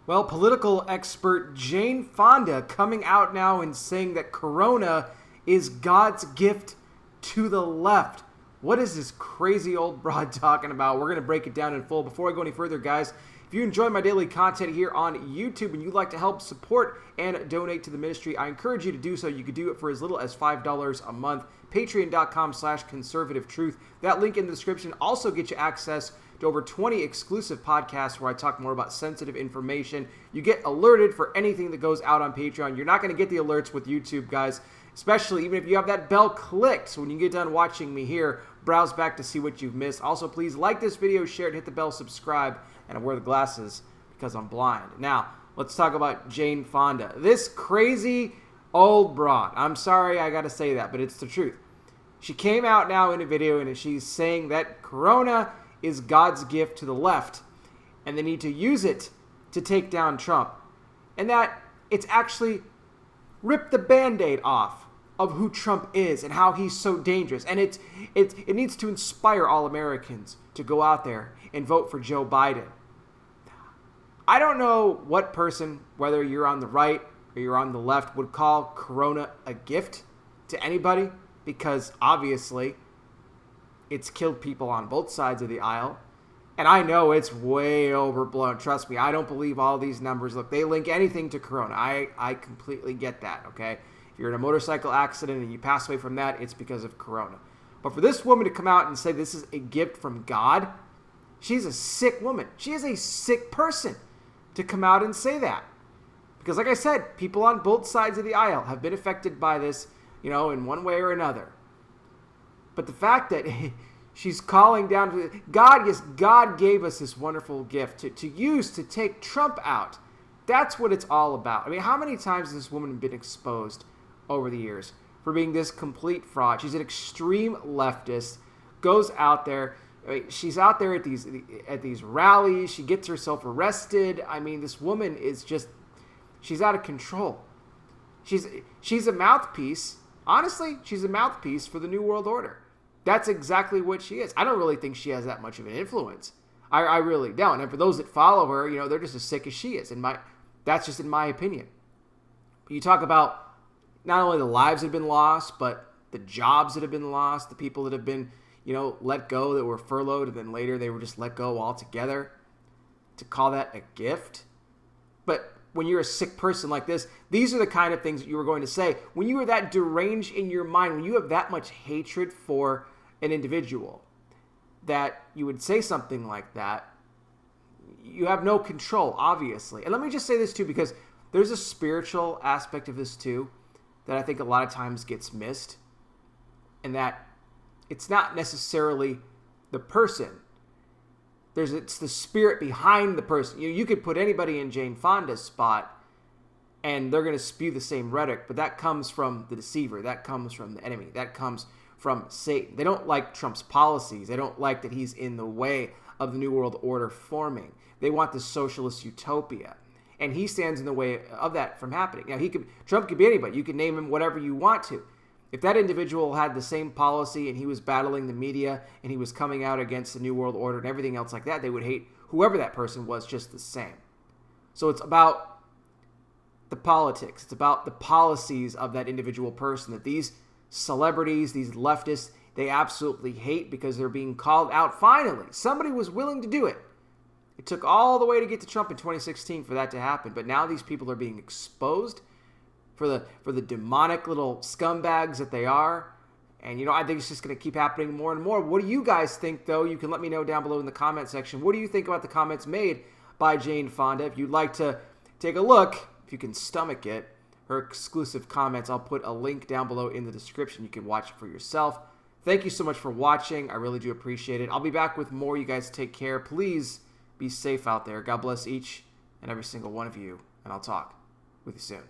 Well, political expert Jane Fonda coming out now and saying that Corona is God's gift to the left. What is this crazy old broad talking about? We're going to break it down in full. Before I go any further, guys, if you enjoy my daily content here on YouTube and you'd like to help support and donate to the ministry, I encourage you to do so. You could do it for as little as $5 a month. Patreon.com/conservative truth. That link in the description also gets you access to over 20 exclusive podcasts where I talk more about sensitive information. You get alerted for anything that goes out on Patreon. You're not going to get the alerts with YouTube, guys, especially even if you have that bell clicked. So when you get done watching me here, browse back to see what you've missed. Also, please like this video, share it, hit the bell, subscribe, and I wear the glasses because I'm blind. Now, let's talk about Jane Fonda. This crazy old broad. I'm sorry I got to say that, but it's the truth. She came out now in a video and she's saying that Corona is God's gift to the left and they need to use it to take down Trump. And that it's actually ripped the Band-Aid off of who Trump is and how he's so dangerous. And it needs to inspire all Americans to go out there and vote for Joe Biden. I don't know what person, whether you're on the right or you're on the left, would call Corona a gift to anybody, because obviously it's killed people on both sides of the aisle. And I know it's way overblown. Trust me, I don't believe all these numbers. Look, they link anything to Corona. I completely get that, okay? If you're in a motorcycle accident and you pass away from that, it's because of Corona. But for this woman to come out and say this is a gift from God, she's a sick woman. She is a sick person to come out and say that. Because like I said, people on both sides of the aisle have been affected by this, in one way or another. But the fact that she's calling down God, yes, God gave us this wonderful gift to use to take Trump out. That's what it's all about. I mean, how many times has this woman been exposed over the years for being this complete fraud? She's an extreme leftist, goes out there. She's out there at these rallies. She gets herself arrested. I mean, this woman is she's out of control. She's a mouthpiece. Honestly, she's a mouthpiece for the New World Order. That's exactly what she is. I don't really think she has that much of an influence. I really don't. And for those that follow her, they're just as sick as she is. That's just in my opinion. You talk about not only the lives that have been lost, but the jobs that have been lost, the people that have been, let go, that were furloughed, and then later they were just let go altogether. To call that a gift? But when you're a sick person like this, these are the kind of things that you were going to say. When you are that deranged in your mind, when you have that much hatred for an individual, that you would say something like that, you have no control, obviously. And let me just say this too, because there's a spiritual aspect of this too that I think a lot of times gets missed, and that it's not necessarily the person. It's the spirit behind the person. You could put anybody in Jane Fonda's spot and they're going to spew the same rhetoric, but that comes from the deceiver. That comes from the enemy. That comes from Satan. They don't like Trump's policies. They don't like that he's in the way of the New World Order forming. They want the socialist utopia. And he stands in the way of that from happening. Now, Trump could be anybody. You can name him whatever you want to. If that individual had the same policy and he was battling the media and he was coming out against the New World Order and everything else like that, they would hate whoever that person was just the same. So it's about the politics. It's about the policies of that individual person that these celebrities, these leftists, they absolutely hate because they're being called out. Finally, somebody was willing to do it. It took all the way to get to Trump in 2016 for that to happen. But now these people are being exposed for the demonic little scumbags that they are. And, I think it's just going to keep happening more and more. What do you guys think, though? You can let me know down below in the comment section. What do you think about the comments made by Jane Fonda? If you'd like to take a look, if you can stomach it, her exclusive comments, I'll put a link down below in the description. You can watch it for yourself. Thank you so much for watching. I really do appreciate it. I'll be back with more. You guys take care. Please be safe out there. God bless each and every single one of you. And I'll talk with you soon.